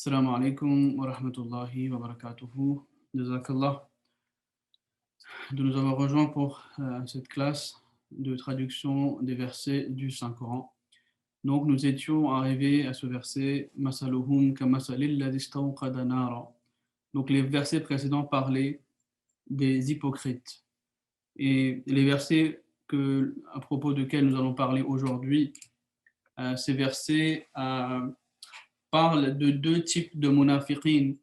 Assalamu alaikum wa rahmatullahi wa barakatuhu. Jazakallah de nous avoir rejoints pour cette classe de traduction des versets du Saint-Coran. Donc nous étions arrivés à ce verset Masaluhum kamasalil ladhi istawqada nara. Donc les versets précédents parlaient des hypocrites. Et les versets à propos desquels nous allons parler aujourd'hui, ces versets parlent de deux types de munafiqin,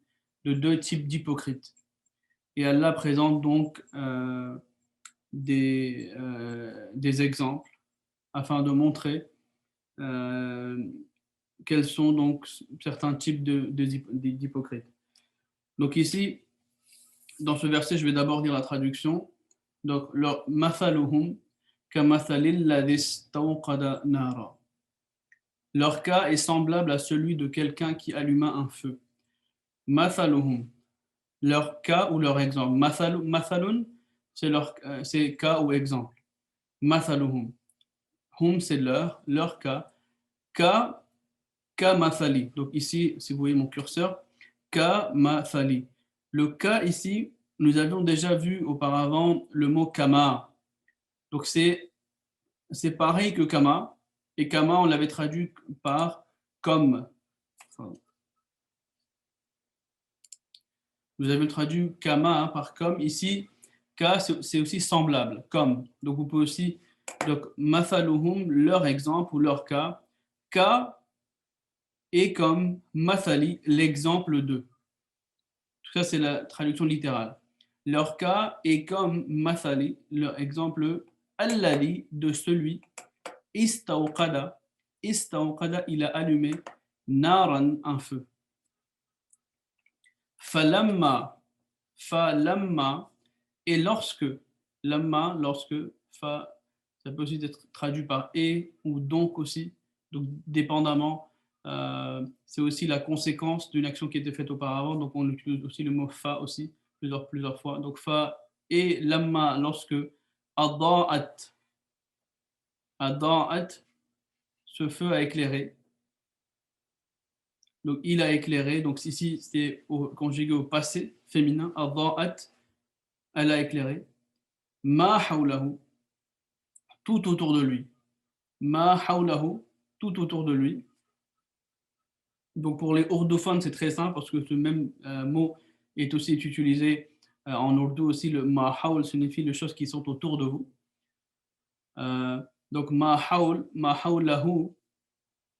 de deux types d'hypocrites. Et Allah présente donc des exemples afin de montrer quels sont donc certains types d'hypocrites. Donc ici, dans ce verset, je vais d'abord lire la traduction. Donc, leur mathaluhum kamathalil ladhi istawqada nara. Leur cas est semblable à celui de quelqu'un qui alluma un feu. Mathaluhum, leur cas ou leur exemple. Mathalun, c'est cas ou exemple. Mathaluhum. Hum, c'est leur cas. Ka mathali. Donc ici, si vous voyez mon curseur, ka mathali. Le cas ici, nous avions déjà vu auparavant le mot kama. Donc c'est pareil que kama. Et kama, on l'avait traduit par comme. Nous avions traduit kama par comme. Ici, ka, c'est aussi semblable, comme. Donc vous pouvez aussi, donc mathaluhum, leur exemple ou leur cas. Ka et comme mathali, l'exemple de. Tout ça, c'est la traduction littérale. Leur cas est comme mathali, leur exemple, alladhi, de celui, istawqada, il a allumé, naran, un feu. Falamma, et lorsque, lorsque, ça peut aussi être traduit par et ou donc aussi, donc dépendamment, c'est aussi la conséquence d'une action qui était faite auparavant, donc on utilise aussi le mot fa aussi, plusieurs fois. Donc fa et lamma, lorsque adha'at, ce feu a éclairé. Donc il a éclairé, donc ici c'est conjugué au passé féminin, adha'at, elle a éclairé. Ma hawlahu, tout autour de lui. Ma hawlahu, tout autour de lui. Donc pour les ourdophones, c'est très simple parce que ce même mot est aussi utilisé en ourdou aussi. Le ma hawl signifie les choses qui sont autour de vous. Donc ma hawlahu,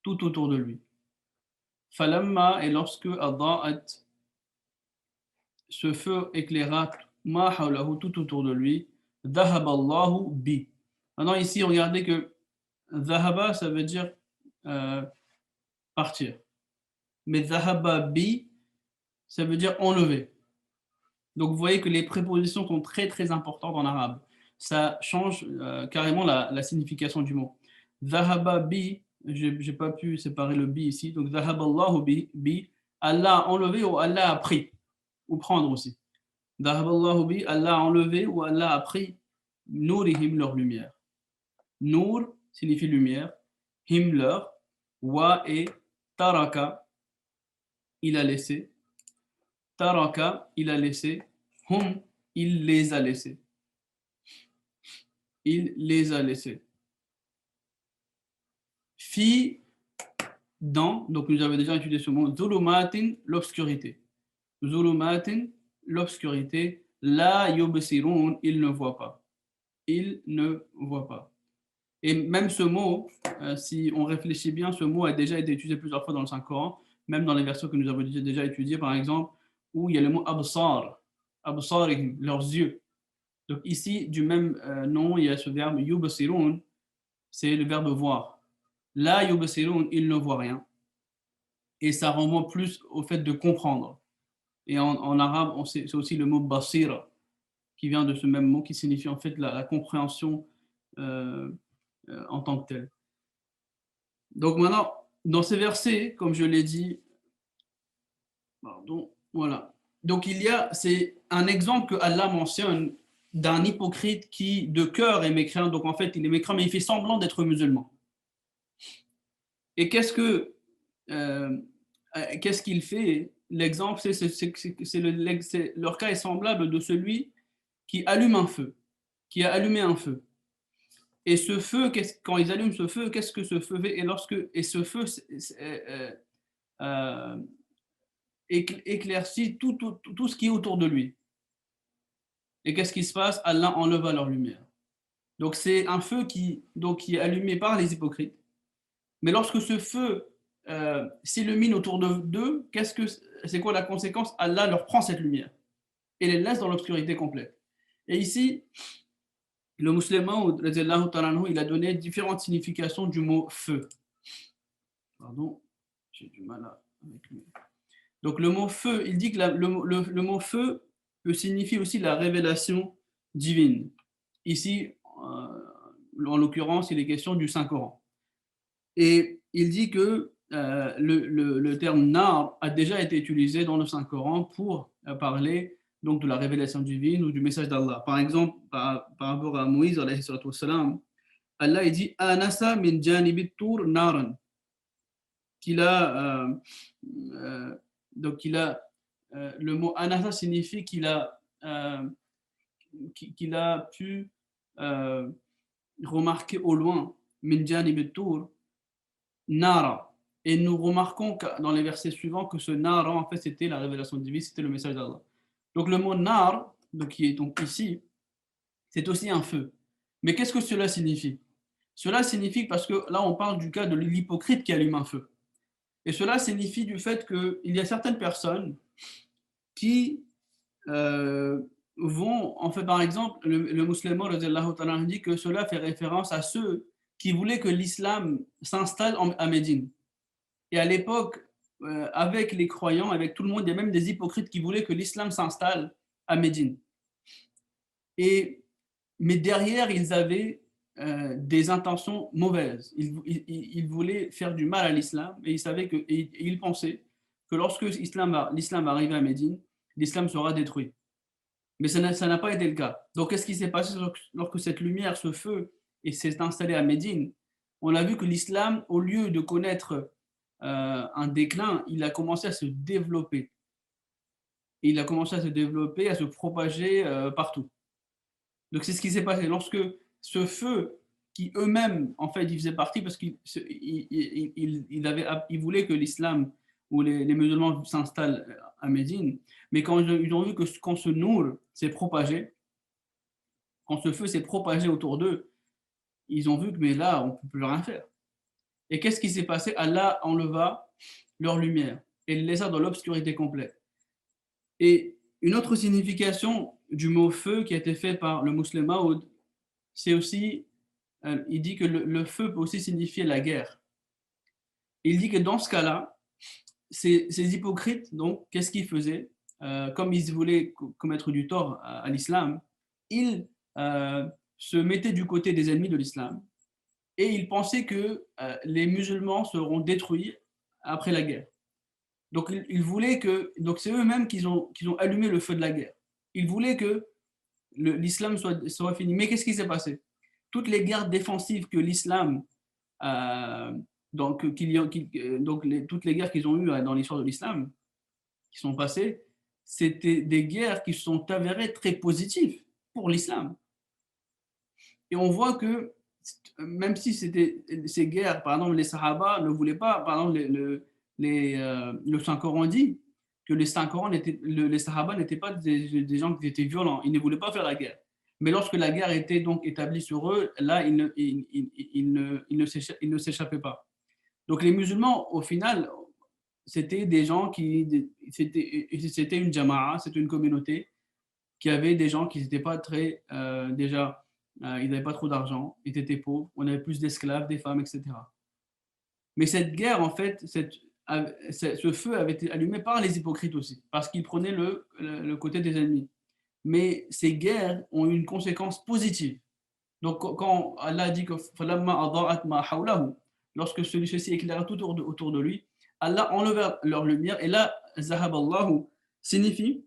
tout autour de lui. Falamma, et lorsque adha'at, ce feu éclaira ma hawlahu, tout autour de lui. Dhahaballahu bi. Maintenant ici, regardez que dhahaba, ça veut dire partir. Mais dhahaba bi, ça veut dire enlever. Donc vous voyez que les prépositions sont très très importantes en arabe. Ça change carrément la signification du mot. Dhahaba bi, j'ai pas pu séparer le bi ici. Donc dhahaballahu bi, Allah a enlevé ou Allah a pris, ou prendre aussi. Dhahaballahu bi, Allah a enlevé ou Allah a pris nourihim, leur lumière. Nour signifie lumière, him leur, wa et taraka, il a laissé. Taraka, il a laissé. Hum, il les a laissés. Il les a laissés. Fi, dans, donc nous avons déjà étudié ce mot, zulumatin, l'obscurité. Zulumatin, l'obscurité. La yubsirun, il ne voit pas. Il ne voit pas. Et même ce mot, si on réfléchit bien, ce mot a déjà été utilisé plusieurs fois dans le Saint-Coran, même dans les versets que nous avons déjà étudiés, par exemple, où il y a le mot absar, absarihim, leurs yeux. Donc ici, du même nom, il y a ce verbe yubsirun, c'est le verbe voir. La yubsirun, il ne voit rien. Et ça renvoie plus au fait de comprendre. Et en arabe, c'est aussi le mot basira, qui vient de ce même mot, qui signifie en fait la compréhension en tant que telle. Donc maintenant, dans ces versets, comme je l'ai dit, pardon, voilà. Donc c'est un exemple que Allah mentionne d'un hypocrite qui de cœur est mécréant. Donc en fait, il est mécréant, mais il fait semblant d'être musulman. Et qu'est-ce que qu'est-ce qu'il fait? L'exemple, leur cas est semblable de celui qui allume un feu, qui a allumé un feu. Et ce feu, quand ils allument ce feu, qu'est-ce que ce feu fait? Et ce feu euh, éclaircit tout ce qui est autour de lui. Et qu'est-ce qui se passe? Allah enleva leur lumière. Donc c'est un feu qui est allumé par les hypocrites. Mais lorsque ce feu s'illumine autour d'eux, c'est quoi la conséquence? Allah leur prend cette lumière et les laisse dans l'obscurité complète. Et ici, le musulman, il a donné différentes significations du mot feu. Pardon, j'ai du mal avec lui. Donc le mot feu, il dit que le mot feu peut signifier aussi la révélation divine. Ici, en l'occurrence, il est question du Saint-Coran. Et il dit que le terme nar a déjà été utilisé dans le Saint-Coran pour parler donc de la révélation divine ou du message d'Allah. Par exemple, par rapport à Moïse, alayhi salatu wassalam, Allah il dit Anasa min janibit tour naran. Qu'il a, donc il a, le mot anasa signifie qu'il a pu remarquer au loin min janibit tour nara. Et nous remarquons dans les versets suivants que ce nara, en fait, c'était la révélation divine, c'était le message d'Allah. Donc le mot nar, donc, qui est donc ici, c'est aussi un feu. Mais qu'est-ce que cela signifie? Cela signifie, parce que là on parle du cas de l'hypocrite qui allume un feu. Et cela signifie du fait qu'il y a certaines personnes qui vont, en fait, par exemple, le musulman dit que cela fait référence à ceux qui voulaient que l'islam s'installe à Médine. Et à l'époque, avec les croyants, avec tout le monde, il y a même des hypocrites qui voulaient que l'islam s'installe à Médine. Mais derrière, ils avaient des intentions mauvaises. Ils voulaient faire du mal à l'islam et ils pensaient que lorsque l'islam va arriver à Médine, l'islam sera détruit. Mais ça n'a pas été le cas. Donc, qu'est-ce qui s'est passé lorsque cette lumière, ce feu, s'est installé à Médine? On a vu que l'islam, au lieu de connaître un déclin, il a commencé à se développer. Il a commencé à se développer, à se propager partout. Donc c'est ce qui s'est passé. Lorsque ce feu, qui eux-mêmes, en fait, ils faisaient partie parce qu'ils voulaient que l'islam ou les musulmans s'installent à Médine, mais quand ils ont vu que quand ce nour s'est propagé, quand ce feu s'est propagé autour d'eux, ils ont vu que mais là, on ne peut plus rien faire. Et qu'est-ce qui s'est passé? Allah enleva leur lumière et les laissa dans l'obscurité complète. Et une autre signification du mot feu qui a été fait par le musulman Maud, c'est aussi, il dit que le feu peut aussi signifier la guerre. Il dit que dans ce cas-là, ces hypocrites, donc, qu'est-ce qu'ils faisaient? Comme ils voulaient commettre du tort à l'islam, ils se mettaient du côté des ennemis de l'islam et ils pensaient que les musulmans seront détruits après la guerre. Donc, ils voulaient donc c'est eux-mêmes qui ont allumé le feu de la guerre. Ils voulaient que l'islam soit fini. Mais qu'est-ce qui s'est passé? Toutes les guerres défensives que l'islam, donc toutes les guerres qu'ils ont eues dans l'histoire de l'islam, qui sont passées, c'était des guerres qui sont avérées très positives pour l'islam. Et on voit que même si c'était ces guerres, par exemple, les Sahaba ne voulaient pas, par exemple, le Saint-Coran dit que les Sahaba n'étaient pas des gens qui étaient violents, ils ne voulaient pas faire la guerre. Mais lorsque la guerre était donc établie sur eux, là, ils ne s'échappaient pas. Donc les musulmans, au final, c'était des gens c'était une jama'a, c'était une communauté qui avait des gens qui n'étaient pas très, déjà, ils n'avaient pas trop d'argent, ils étaient pauvres, on avait plus d'esclaves, des femmes, etc. Mais cette guerre, en fait, ce feu avait été allumé par les hypocrites aussi, parce qu'ils prenaient le côté des ennemis. Mais ces guerres ont une conséquence positive. Donc, quand Allah dit que lorsque celui-ci éclaira tout autour de lui, Allah enleva leur lumière, et là, zahaballahu signifie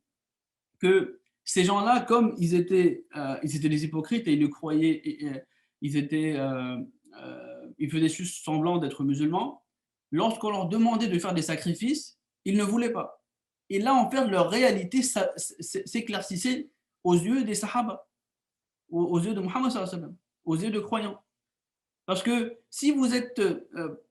que ces gens-là, comme ils étaient des hypocrites et ils le croyaient, ils faisaient juste semblant d'être musulmans, lorsqu'on leur demandait de faire des sacrifices, Ils ne voulaient pas. Et là, en fait, leur réalité s'éclaircissait aux yeux des Sahaba, aux yeux de Muhammad sallallahu alayhi wa sallam, aux yeux de croyants. Parce que si vous n'êtes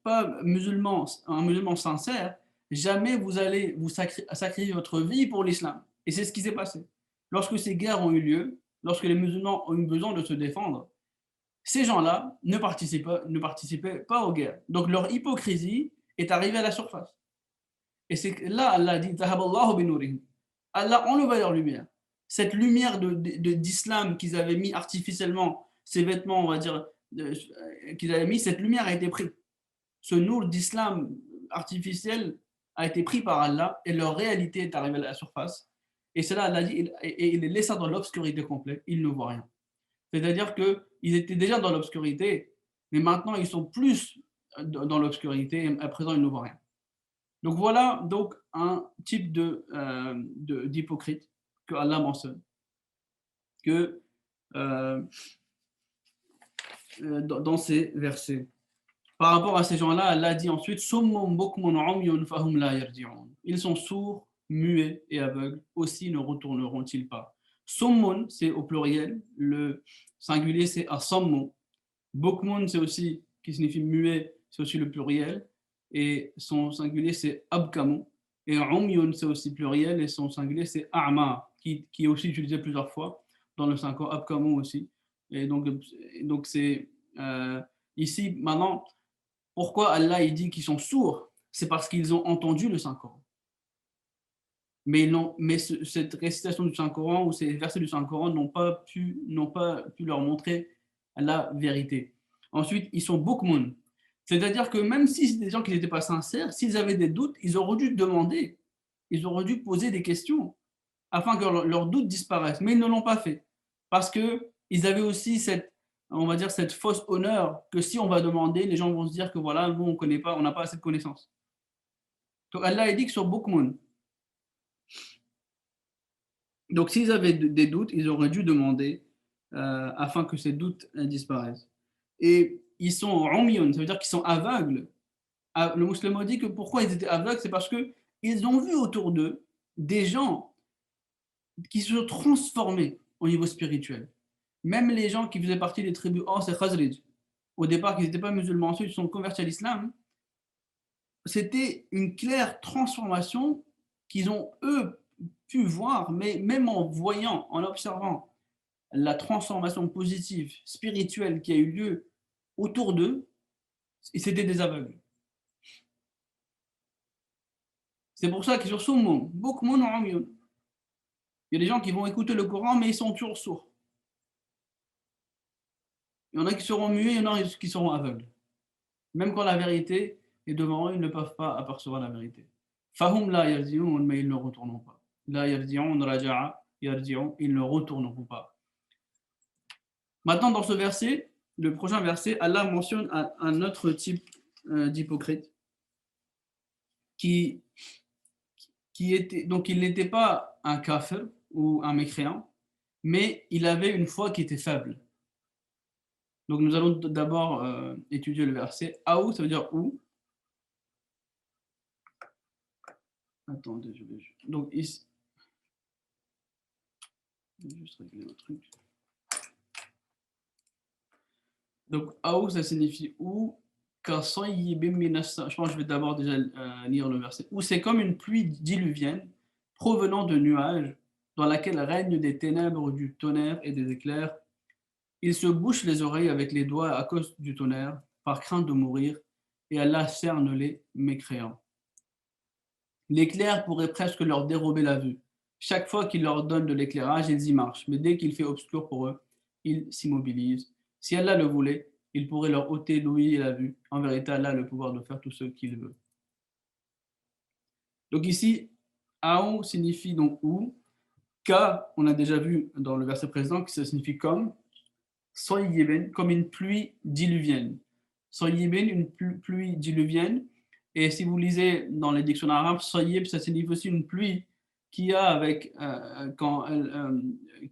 pas musulman, un musulman sincère, jamais vous allez vous sacrifier votre vie pour l'islam. Et c'est ce qui s'est passé. Lorsque ces guerres ont eu lieu, lorsque les musulmans ont eu besoin de se défendre, ces gens-là ne participaient pas aux guerres. Donc leur hypocrisie est arrivée à la surface. Et c'est là, Allah dit, Zahaballahu binurihim. Allah enleva leur lumière. Cette lumière d'islam qu'ils avaient mis artificiellement, ces vêtements, on va dire, qu'ils avaient mis, cette lumière a été prise. Ce nour d'islam artificiel a été pris par Allah et leur réalité est arrivée à la surface. Et cela, Allah dit, et il les laissa dans l'obscurité complète, ils ne voient rien. C'est-à-dire qu'ils étaient déjà dans l'obscurité, mais maintenant ils sont plus dans l'obscurité et à présent ils ne voient rien. Donc voilà donc un type d'hypocrite que Allah mentionne, que dans ces versets. Par rapport à ces gens-là, Allah dit ensuite ils sont sourds, muets et aveugles, aussi ne retourneront-ils pas. Summun, c'est au pluriel, le singulier c'est asammu. Bukmun, c'est aussi qui signifie muet, c'est aussi le pluriel, et son singulier c'est abkamu. Et umyun, c'est aussi pluriel, et son singulier c'est a'ma, qui est aussi utilisé plusieurs fois dans le Saint-Coran, abkamu aussi. Et donc c'est ici maintenant. Pourquoi Allah il dit qu'ils sont sourds? C'est parce qu'ils ont entendu le Saint-Coran. Mais cette récitation du Saint-Coran ou ces versets du Saint-Coran n'ont pas pu leur montrer la vérité. Ensuite, ils sont bukmun. C'est-à-dire que même si c'est des gens qui n'étaient pas sincères, s'ils avaient des doutes, ils auraient dû demander, ils auraient dû poser des questions afin que leurs doutes disparaissent. Mais ils ne l'ont pas fait. Parce qu'ils avaient aussi on va dire, cette fausse honneur que si on va demander, les gens vont se dire que voilà, nous, on connaît pas, on n'a pas assez de connaissances. Donc Allah a dit que sur Bukmun. Donc s'ils avaient des doutes, ils auraient dû demander afin que ces doutes disparaissent. Et ils sont umyun, ça veut dire qu'ils sont aveugles. Le musulman dit que pourquoi ils étaient aveugles, c'est parce qu'ils ont vu autour d'eux des gens qui se sont transformés au niveau spirituel. Même les gens qui faisaient partie des tribus Aws et Khazraj, au départ, qui n'étaient pas musulmans, ensuite ils sont convertis à l'islam, c'était une claire transformation qu'ils ont, eux, pu voir, mais même en voyant, en observant la transformation positive, spirituelle qui a eu lieu autour d'eux, c'était des aveugles. C'est pour ça qu'ils sont sourds, beaucoup moins en Il y a des gens qui vont écouter le Coran, mais ils sont toujours sourds. Il y en a qui seront muets, il y en a qui seront aveugles. Même quand la vérité est devant eux, ils ne peuvent pas apercevoir la vérité. Fahum la yarji'un, mais ils ne retourneront pas. La yarji'un, raja'a, yarji'un, ils ne retourneront pas. Maintenant, dans ce verset, le prochain verset, Allah mentionne un autre type d'hypocrite qui était, donc il n'était pas un kafir ou un mécréant, mais il avait une foi qui était faible. Donc nous allons d'abord étudier le verset. Aou, ça veut dire où. Attendez, je vais juste. Donc ici. Je vais juste régler un truc. Donc Aou, ça signifie où. Je pense que je vais d'abord déjà lire le verset. Où c'est comme une pluie diluvienne provenant de nuages, dans laquelle règnent des ténèbres, du tonnerre et des éclairs. Il se bouche les oreilles avec les doigts à cause du tonnerre, par crainte de mourir, et Allah cerne les mécréants. L'éclair pourrait presque leur dérober la vue. Chaque fois qu'il leur donne de l'éclairage, ils y marchent, mais dès qu'il fait obscur pour eux, ils s'immobilisent. Si Allah le voulait, il pourrait leur ôter l'ouïe et la vue. En vérité, Allah a le pouvoir de faire tout ce qu'il veut. Donc ici, Aou signifie donc où. Ka, on a déjà vu dans le verset précédent que ça signifie comme. Soyibin, comme une pluie diluvienne. Soyibin, une pluie diluvienne. Et si vous lisez dans les dictionnaires arabes, soyib, ça signifie aussi une pluie qui a,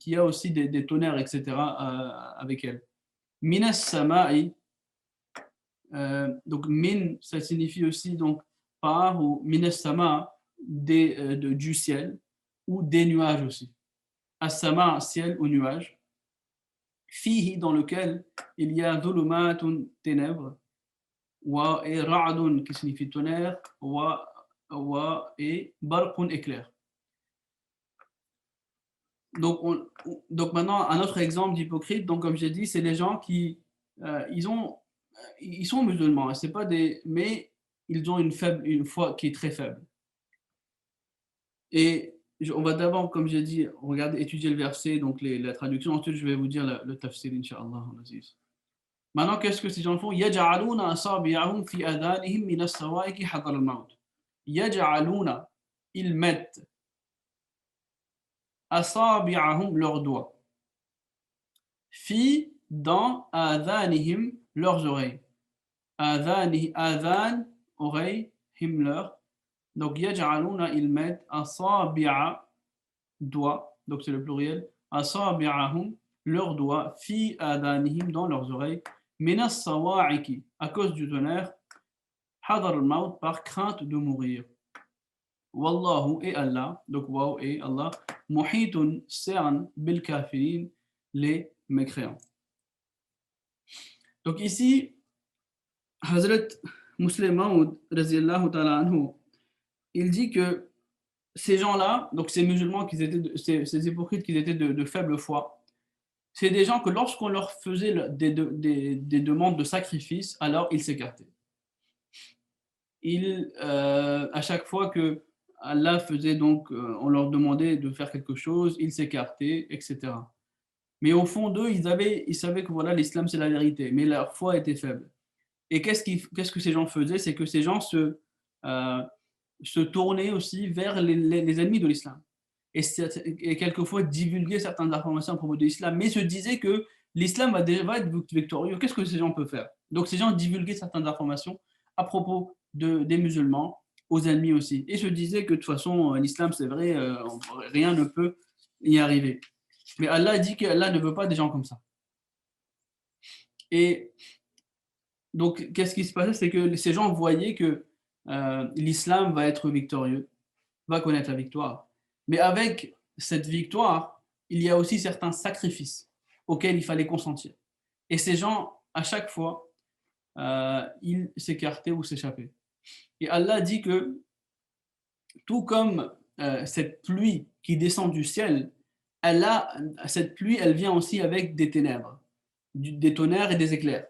qui a aussi des tonnerres, etc. Avec elle. Minas sama'i, donc min, ça signifie aussi donc par, ou minas sama, du ciel ou des nuages aussi. As-sama, ciel ou nuage. Fihi, dans lequel il y a dhulumatun, ténèbres, wa et ra'dun qui signifie tonnerre, wa et barqun, éclair. Donc maintenant, un autre exemple d'hypocrite, donc comme j'ai dit, c'est les gens qui ils sont musulmans, hein, c'est pas mais ils ont une foi qui est très faible. Et on va d'abord, comme j'ai dit, regarder, étudier le verset, donc la traduction. Ensuite, je vais vous dire le tafsir, Inch'Allah. Maintenant, qu'est-ce que ces gens font? Yaj'aluna asabi'ahum fi adhanihim min as-sawa'iqi hadar al-maut. Yaj'aluna, ils mettent asabi'ahum, leurs doigts, fi, dans adhanihim, leurs oreilles. Adhan, oreille, him, leur. Donc, yaj'aluna, ils mettent asabi'a, doigts, donc c'est le pluriel, asabi'ahum, leurs doigts, fi adanihim, dans leurs oreilles, minas sawa'iki, à cause du tonnerre, hadar al-maut, par crainte de mourir. Wallahu, et Allah, donc waw et Allah, muhitun, cerne, bil kafirin, les mécréants. Donc ici, Hazrat Muslim Maud, raziyallahu ta'ala anhu, il dit que ces gens-là, donc ces musulmans, ces hypocrites qui étaient de faible foi, c'est des gens que lorsqu'on leur faisait des demandes de sacrifice, alors ils s'écartaient. À chaque fois que Allah faisait donc, on leur demandait de faire quelque chose, ils s'écartaient, etc. Mais au fond d'eux, ils savaient que voilà, l'islam c'est la vérité, mais leur foi était faible. Et qu'est-ce que ces gens faisaient? C'est que ces gens se tournaient aussi vers les ennemis de l'islam. Et quelquefois divulguaient certaines informations à propos de l'islam, mais se disaient que l'islam va être victorieux. Qu'est-ce que ces gens peuvent faire? Donc ces gens divulguaient certaines informations à propos des musulmans aux ennemis aussi. Et se disaient que de toute façon, l'islam c'est vrai, rien ne peut y arriver. Mais Allah dit qu'Allah ne veut pas des gens comme ça. Et donc, qu'est-ce qui se passait? C'est que ces gens voyaient que l'islam va être victorieux, va connaître la victoire. Mais avec cette victoire, il y a aussi certains sacrifices auxquels il fallait consentir. Et ces gens, à chaque fois, ils s'écartaient ou s'échappaient. Et Allah dit que, tout comme cette pluie qui descend du ciel, cette pluie, elle vient aussi avec des ténèbres, des tonnerres et des éclairs.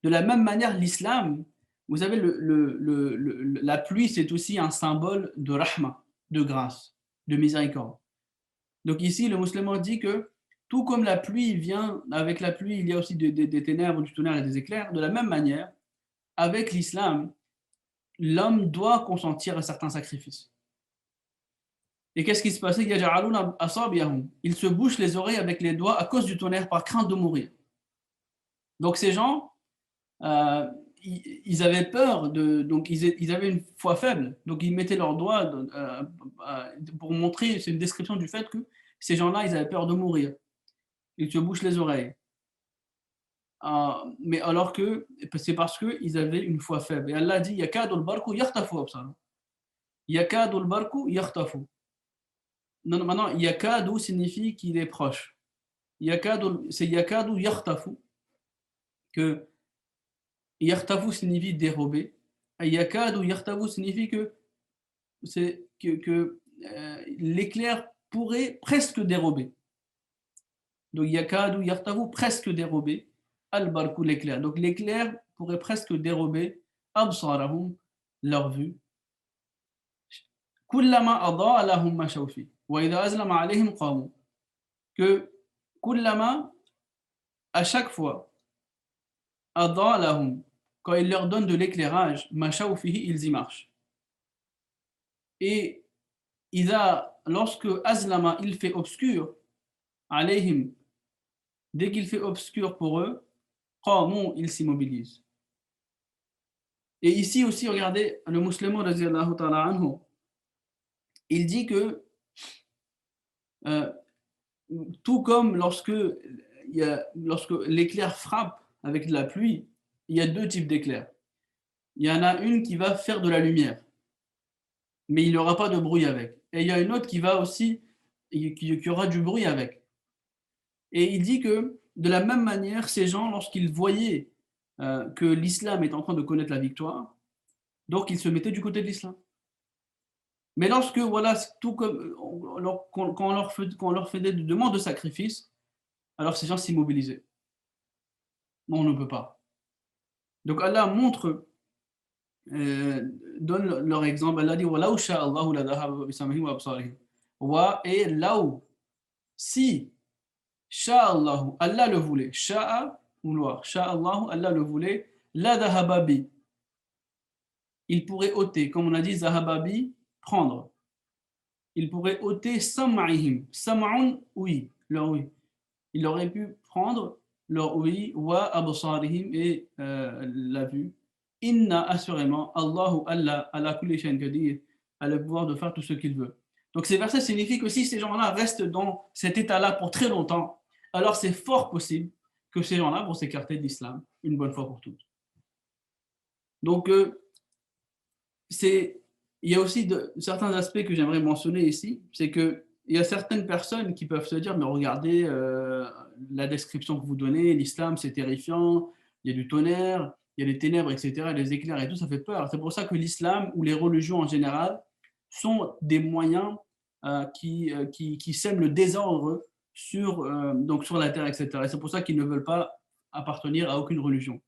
De la même manière, l'islam, vous savez, la pluie, c'est aussi un symbole de rahma, de grâce, de miséricorde. Donc ici, le musulman dit que tout comme la pluie vient, avec la pluie, il y a aussi des ténèbres, du tonnerre et des éclairs, de la même manière, avec l'islam, l'homme doit consentir à certains sacrifices. Et qu'est-ce qui se passait? Ils se bouchent les oreilles avec les doigts à cause du tonnerre par crainte de mourir. Donc ces gens, ils avaient peur, donc ils avaient une foi faible, donc ils mettaient leurs doigts pour montrer, c'est une description du fait que ces gens-là, ils avaient peur de mourir. Ils se bouchent les oreilles. Mais alors que c'est parce qu'ils avaient une foi faible. Et Allah dit yakadul barku yakhtafu absarahum. Yakadul barku yakhtafu. Non, maintenant, yakadu signifie qu'il est proche. C'est yakadu yakhtafu, que yakhtafu signifie dérober. Et yakadu yakhtafu signifie que l'éclair pourrait presque dérober. Donc yakadu yakhtafu, presque dérober. Al-barku, l'éclair. Donc l'éclair pourrait presque dérober absarahum, leur vue. Kullama adaa lahum mashaw fi wa idha azlama alayhim qamu. Que kullama, à chaque fois, adaa lahum, quand il leur donne de l'éclairage, mashaw fihi, ils y marchent. Et lorsque azlama, il fait obscur, alayhim, dès qu'il fait obscur pour eux, qamu, ils s'immobilisent. Et ici aussi, regardez, le musulman radiyallahu ta'ala anhu, il dit que tout comme lorsque l'éclair frappe avec de la pluie, il y a deux types d'éclairs. Il y en a une qui va faire de la lumière. mais il n'y aura pas de bruit avec. Et il y a une autre qui va aussi, qui aura du bruit avec. Et il dit que de la même manière, ces gens, lorsqu'ils voyaient que l'islam est en train de connaître la victoire, donc ils se mettaient du côté de l'islam. Mais lorsque, voilà, tout comme, quand on leur faisait des demandes de sacrifice, alors ces gens s'immobilisaient. Non, on ne peut pas. Donc Allah montre, donne leur exemple. Allah dit وَلَوْ شَاءَ اللَّهُ لَذَهَبَ بِسَمْعِهِمْ وَأَبْصَارِهِمْ. Et là où, si Sha'Allahu, Allah le voulait, Sha'a, vouloir, Sha'Allahu, Allah le voulait, la dahababi, il pourrait ôter, comme on a dit, zahababi, prendre. Il pourrait ôter sam'ihim, sam'un, oui, leur oui. Il aurait pu prendre leur oui, wa absarihim, et la vue. Inna, assurément, Allahu, Allah, ala kulli shay'in qadir, a le pouvoir de faire tout ce qu'il veut. Donc ces versets signifient que si ces gens-là restent dans cet état-là pour très longtemps, alors c'est fort possible que ces gens-là vont s'écarter de l'islam une bonne fois pour toutes. Donc il y a aussi certains aspects que j'aimerais mentionner ici, c'est qu'il y a certaines personnes qui peuvent se dire, mais regardez la description que vous donnez, l'islam c'est terrifiant, il y a du tonnerre, il y a des ténèbres, etc., les éclairs et tout, ça fait peur. C'est pour ça que l'islam ou les religions en général sont des moyens qui sèment le désordre donc sur la terre, etc. Et c'est pour ça qu'ils ne veulent pas appartenir à aucune religion.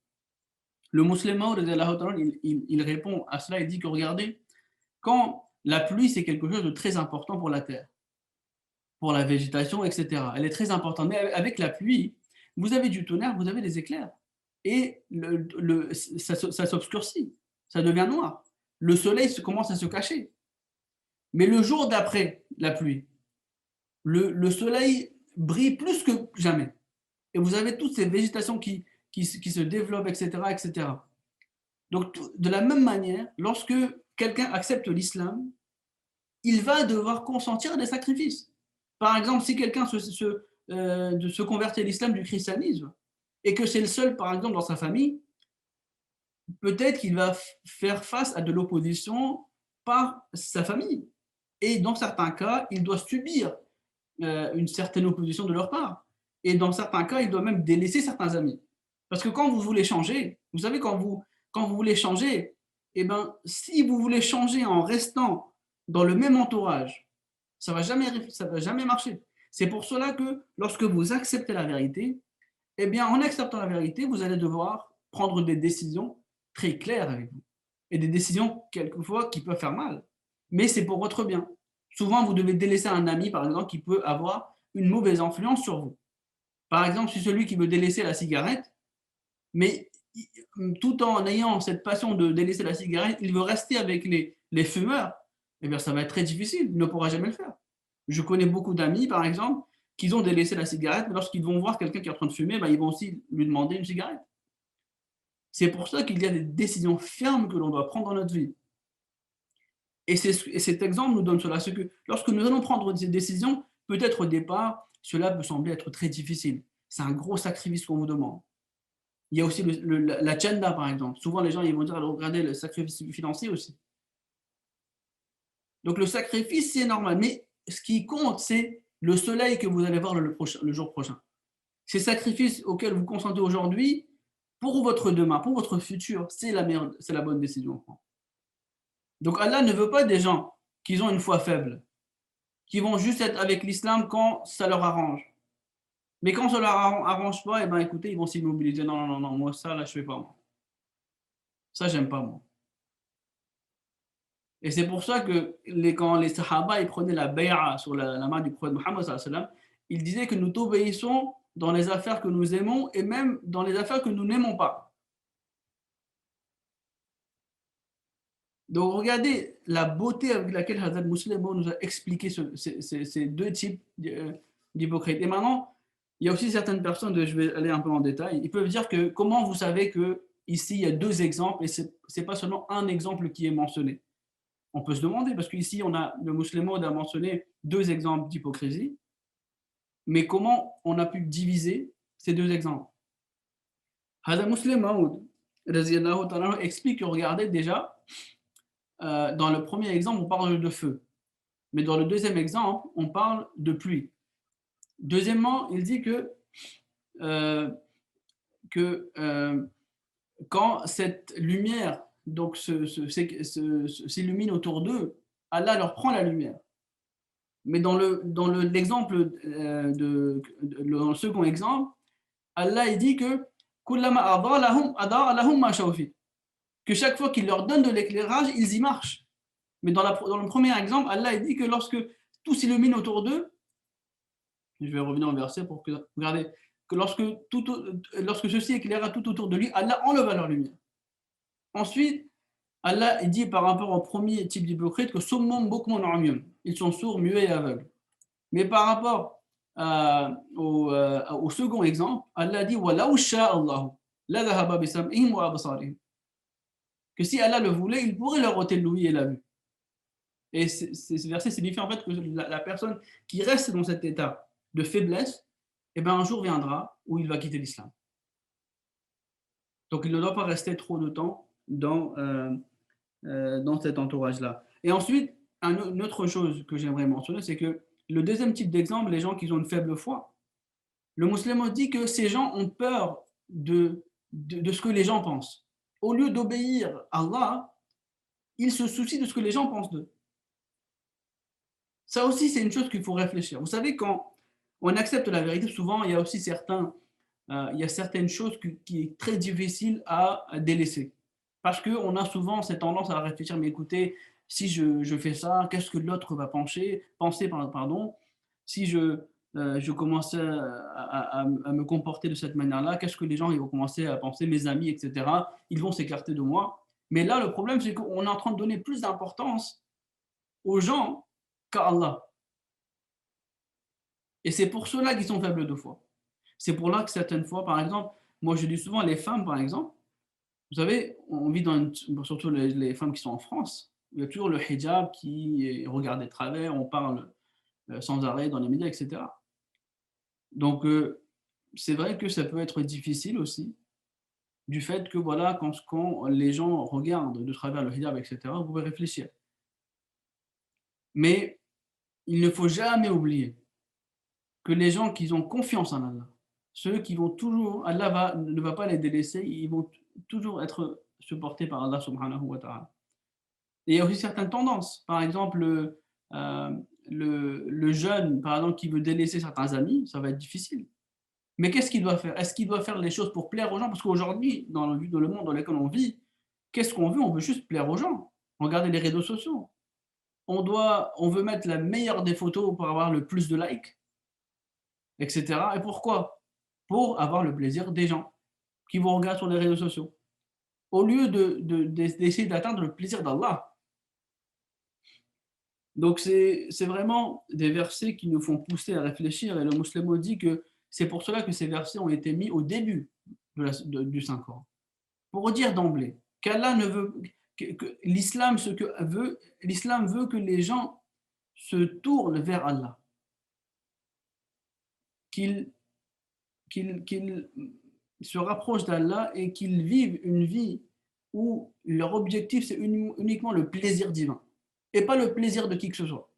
Le musulman, il répond à cela, il dit que regardez, quand la pluie, c'est quelque chose de très important pour la terre, pour la végétation, etc. Elle est très importante. Mais avec la pluie, vous avez du tonnerre, vous avez des éclairs. Et ça s'obscurcit, ça devient noir. Le soleil commence à se cacher. Mais le jour d'après la pluie, le soleil brille plus que jamais. Et vous avez toutes ces végétations qui se développent, etc., etc. Donc, de la même manière, lorsque quelqu'un accepte l'islam, il va devoir consentir à des sacrifices. Par exemple, si quelqu'un se convertit à l'islam du christianisme, et que c'est le seul, par exemple, dans sa famille, peut-être qu'il va faire face à de l'opposition par sa famille. Et dans certains cas, il doit subir une certaine opposition de leur part. Et dans certains cas, il doit même délaisser certains amis. Parce que quand vous voulez changer, vous savez, quand vous voulez changer, eh ben, si vous voulez changer en restant dans le même entourage, ça va jamais marcher. C'est pour cela que lorsque vous acceptez la vérité, eh bien, en acceptant la vérité, vous allez devoir prendre des décisions très claires avec vous. Et des décisions, quelquefois, qui peuvent faire mal. Mais c'est pour votre bien. Souvent, vous devez délaisser un ami, par exemple, qui peut avoir une mauvaise influence sur vous. Par exemple, si celui qui veut délaisser la cigarette, mais tout en ayant cette passion de délaisser la cigarette, il veut rester avec les fumeurs, eh bien, ça va être très difficile, il ne pourra jamais le faire. Je connais beaucoup d'amis, par exemple, qui ont délaissé la cigarette, mais lorsqu'ils vont voir quelqu'un qui est en train de fumer, ben, ils vont aussi lui demander une cigarette. C'est pour ça qu'il y a des décisions fermes que l'on doit prendre dans notre vie. Et cet exemple nous donne cela, c'est que lorsque nous allons prendre des décisions, peut-être au départ, cela peut sembler être très difficile. C'est un gros sacrifice qu'on vous demande. Il y a aussi la tchanda, par exemple. Souvent, les gens ils vont dire, alors, regardez le sacrifice financier aussi. Donc, le sacrifice, c'est normal. Mais ce qui compte, c'est le soleil que vous allez voir le jour prochain. Ces sacrifices auxquels vous consentez aujourd'hui, pour votre demain, pour votre futur, c'est la bonne décision à prendre. Donc, Allah ne veut pas des gens qui ont une foi faible, qui vont juste être avec l'islam quand ça leur arrange. Mais quand ça leur arrange pas, eh ben, écoutez, ils vont s'immobiliser. Non, non, non, non, moi, ça, là, je fais pas, moi. Ça, j'aime pas, moi. Et c'est pour ça que quand les Sahaba ils prenaient la bay'a sur la main du prophète Mohammed, ils disaient que nous t'obéissons dans les affaires que nous aimons et même dans les affaires que nous n'aimons pas. Donc regardez la beauté avec laquelle Hazrat Muslim nous a expliqué ces deux types d'hypocrites. Et maintenant, il y a aussi certaines personnes, je vais aller un peu en détail, ils peuvent dire que comment vous savez que ici il y a deux exemples et c'est pas seulement un exemple qui est mentionné. On peut se demander, parce qu'ici, le musulman a mentionné deux exemples d'hypocrisie, mais comment on a pu diviser ces deux exemples? Hadha Muslim Maoud explique que regardez déjà, dans le premier exemple, on parle de feu. Mais dans le deuxième exemple, on parle de pluie. Deuxièmement, il dit euh, que quand cette lumière donc s'illumine autour d'eux, Allah leur prend la lumière. Mais l'exemple dans le second exemple, Allah il dit que que chaque fois qu'il leur donne de l'éclairage, ils y marchent. Mais dans le premier exemple, Allah il dit que lorsque tout s'illumine autour d'eux, je vais revenir au verset pour que regardez que lorsque ceci éclaira tout autour de lui, Allah enleva leur lumière. Ensuite, Allah il dit par rapport au premier type d'hypocrite que ils sont sourds, muets et aveugles. Mais par rapport au second exemple, Allah dit que si Allah le voulait, il pourrait leur ôter l'ouïe et la vue. Et ce verset signifie en fait que la personne qui reste dans cet état de faiblesse, eh ben, un jour viendra où il va quitter l'islam. Donc il ne doit pas rester trop de temps dans cet entourage-là. Et ensuite, une autre chose que j'aimerais mentionner, c'est que le deuxième type d'exemple, les gens qui ont une faible foi, le musulman dit que ces gens ont peur de ce que les gens pensent. Au lieu d'obéir à Allah, ils se soucient de ce que les gens pensent d'eux. Ça aussi, c'est une chose qu'il faut réfléchir. Vous savez, quand on accepte la vérité, souvent, il y a aussi il y a certaines choses qui est très difficile à délaisser. Parce qu'on a souvent cette tendance à réfléchir, mais écoutez, si je fais ça, qu'est-ce que l'autre va penser, pardon, si je commençais à me comporter de cette manière-là, qu'est-ce que les gens ils vont commencer à penser, mes amis, etc. Ils vont s'écarter de moi. Mais là, le problème, c'est qu'on est en train de donner plus d'importance aux gens qu'à Allah. Et c'est pour cela qu'ils sont faibles de foi. C'est pour là que certaines fois, par exemple, moi je dis souvent les femmes, par exemple, vous savez, on vit surtout les femmes qui sont en France, il y a toujours le hijab qui est regardé de travers, on parle sans arrêt dans les médias, etc. Donc, c'est vrai que ça peut être difficile aussi, du fait que voilà, quand les gens regardent de travers le hijab, etc., vous pouvez réfléchir. Mais il ne faut jamais oublier que les gens qui ont confiance en Allah, ceux qui vont toujours, ne va pas les délaisser, ils vont toujours être supportés par Allah subhanahu wa ta'ala. Et il y a aussi certaines tendances. Par exemple, le jeune, par exemple, qui veut délaisser certains amis, ça va être difficile. Mais qu'est-ce qu'il doit faire? Est-ce qu'il doit faire les choses pour plaire aux gens? Parce qu'aujourd'hui, dans le monde dans lequel on vit, qu'est-ce qu'on veut? On veut juste plaire aux gens. Regardez les réseaux sociaux. On veut mettre la meilleure des photos pour avoir le plus de likes, etc. Et pourquoi? Pour avoir le plaisir des gens qui vous regardent sur les réseaux sociaux. Au lieu d'essayer d'atteindre le plaisir d'Allah. Donc c'est vraiment des versets qui nous font pousser à réfléchir. Et le musulman dit que c'est pour cela que ces versets ont été mis au début du Saint-Coran. Pour dire d'emblée qu'Allah ne veut que l'islam l'islam veut que les gens se tournent vers Allah, qu'ils se rapprochent d'Allah et qu'ils vivent une vie où leur objectif c'est uniquement le plaisir divin et pas le plaisir de qui que ce soit.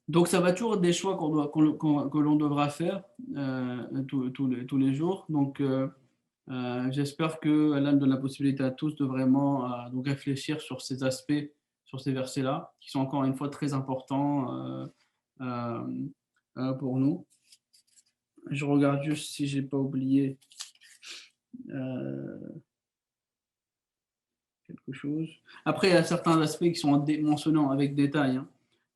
Donc ça va toujours être des choix que l'on devra faire tous les jours. Donc j'espère que Allah nous donne la possibilité à tous de vraiment donc réfléchir sur ces aspects, sur ces versets-là, qui sont encore une fois très importants pour nous. Je regarde juste si j'ai pas oublié quelque chose. Après, il y a certains aspects qui sont mentionnés avec détail, hein.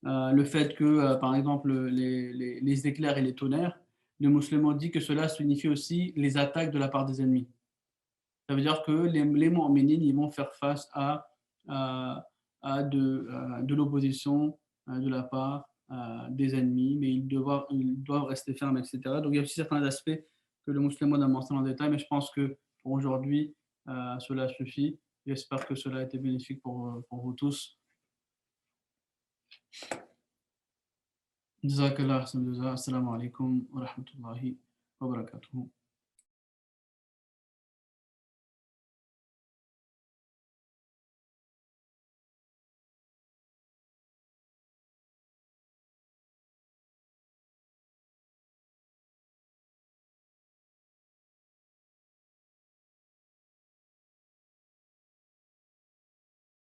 Le fait que, par exemple, les éclairs et les tonnerres, le musulman dit que cela signifie aussi les attaques de la part des ennemis. Ça veut dire que les mu'minines, ils vont faire face à de l'opposition de la part des ennemis, mais ils doivent rester fermes, etc. Donc il y a aussi certains aspects que le musulman a mentionné en détail, mais je pense que pour aujourd'hui, cela suffit. J'espère que cela a été bénéfique pour vous tous. Jazakallah, assalamu alaikum wa rahmatullahi wa barakatuh.